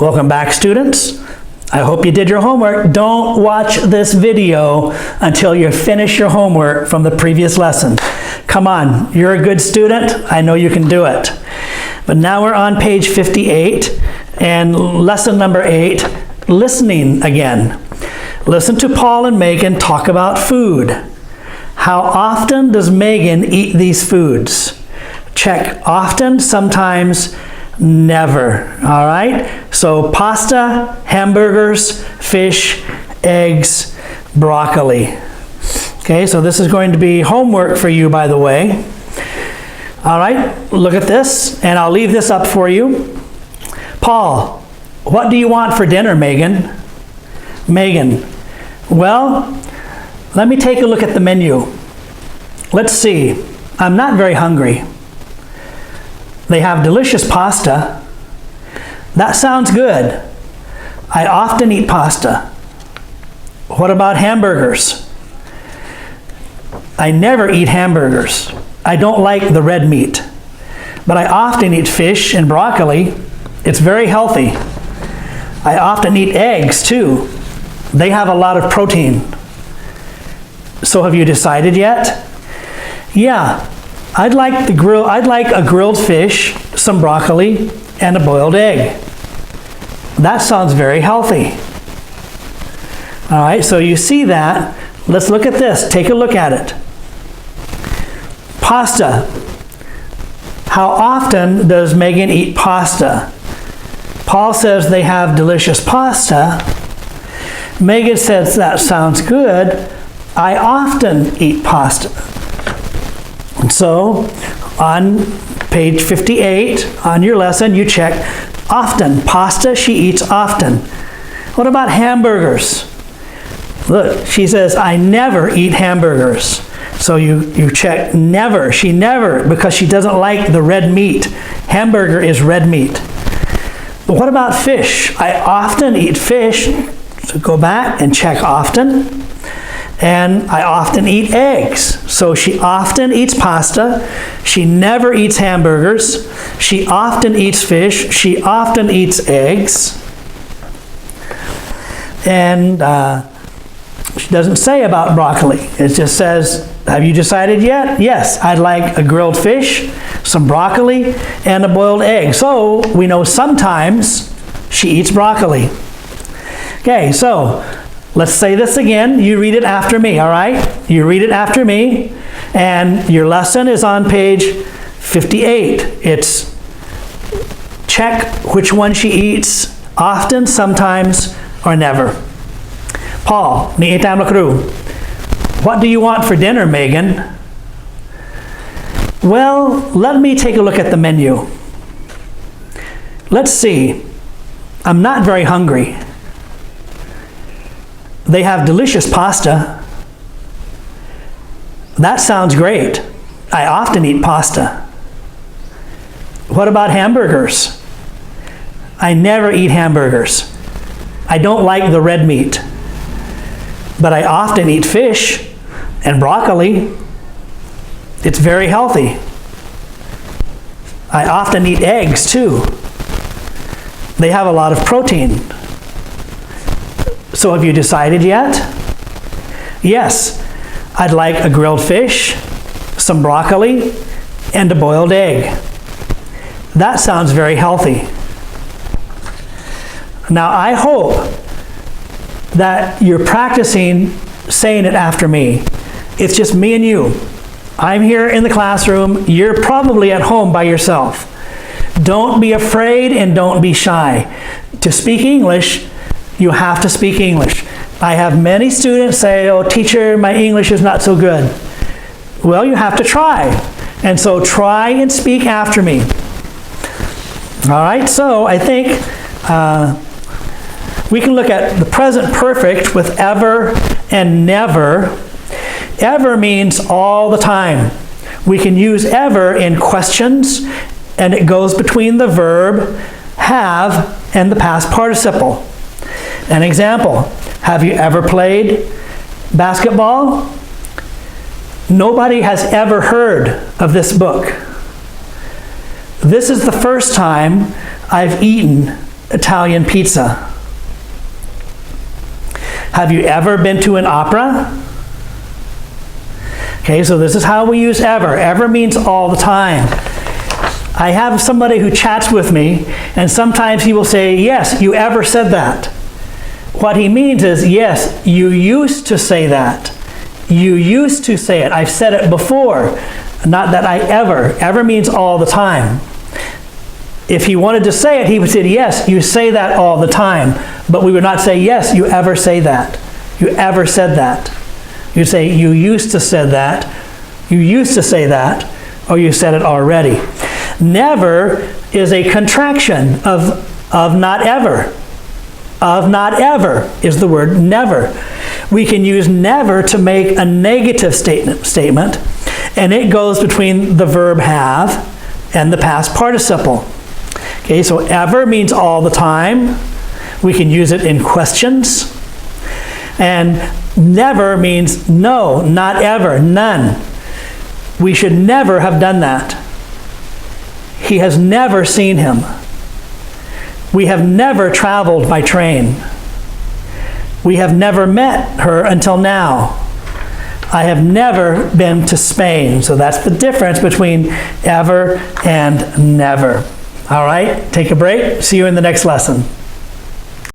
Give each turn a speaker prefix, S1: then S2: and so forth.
S1: Welcome back, students. I hope you did your homework. Don't watch this video until you finish your homework from the previous lesson. Come on, you're a good student. I know you can do it. But now we're on page 58 and lesson number 8, listening again. Listen to Paul and Megan talk about food. How often does Megan eat these foods? Check often, sometimes, never. All right? So pasta, hamburgers, fish, eggs, broccoli. Okay, so this is going to be homework for you, by the way. All right, look at this, and I'll leave this up for you. Paul, what do you want for dinner, Megan? Megan, well, let me take a look at the menu. Let's see. I'm not very hungry. They have delicious pasta. That sounds good. I often eat pasta. What about hamburgers? I never eat hamburgers. I don't like the red meat. But I often eat fish and broccoli. It's very healthy. I often eat eggs too. They have a lot of protein. So have you decided yet? Yeah. I'd like a grilled fish, some broccoli, and a boiled egg. That sounds very healthy. All right, so you see that. Let's look at this. Take a look at it. Pasta. How often does Megan eat pasta? Paul says they have delicious pasta. Megan says that sounds good. I often eat pasta. So, on page 58, on your lesson, you check often. Pasta, she eats often. What about hamburgers? Look, she says, I never eat hamburgers. So you check never. She never, because she doesn't like the red meat. Hamburger is red meat. But what about fish? I often eat fish. So go back and check often. And I often eat eggs. So she often eats pasta. She never eats hamburgers. She often eats fish. She often eats eggs. And she doesn't say about broccoli. It just says, have you decided yet? Yes, I'd like a grilled fish, some broccoli, and a boiled egg. So we know sometimes she eats broccoli. Okay, so let's say this again. You read it after me, all right? You read it after me, and your lesson is on page 58. It's check which one she eats, often, sometimes, or never. Paul, ni itam lakru. What do you want for dinner, Megan? Well, let me take a look at the menu. Let's see. I'm not very hungry. They have delicious pasta. That sounds great. I often eat pasta. What about hamburgers? I never eat hamburgers. I don't like the red meat. But I often eat fish and broccoli. It's very healthy. I often eat eggs too. They have a lot of protein. So have you decided yet? Yes, I'd like a grilled fish, some broccoli, and a boiled egg. That sounds very healthy. Now I hope that you're practicing saying it after me. It's just me and you. I'm here in the classroom. You're probably at home by yourself. Don't be afraid and don't be shy. To speak English, you have to speak English. I have many students say, oh, teacher, my English is not so good. Well, you have to try. And so try and speak after me. All right, so I think we can look at the present perfect with ever and never. Ever means all the time. We can use ever in questions, and it goes between the verb have and the past participle. An example, have you ever played basketball? Nobody has ever heard of this book. This is the first time I've eaten Italian pizza? Have you ever been to an opera? Okay, so this is how we use ever. Ever means all the time. I have somebody who chats with me, and sometimes he will say, yes, you ever said that. What he means is, yes, you used to say that. You used to say it. I've said it before. Not that I ever. Ever means all the time. If he wanted to say it, he would say, yes, you say that all the time. But we would not say, yes, you ever say that. You ever said that. You'd say, you used to say that. You used to say that. Or you said it already. Never is a contraction of not ever. Of not ever is the word never. We can use never to make a negative statement, and it goes between the verb have and the past participle. Okay, so ever means all the time. We can use it in questions. And never means no, not ever, none. We should never have done that. He has never seen him. We have never traveled by train. We have never met her until now. I have never been to Spain. So that's the difference between ever and never. All right, take a break. See you in the next lesson.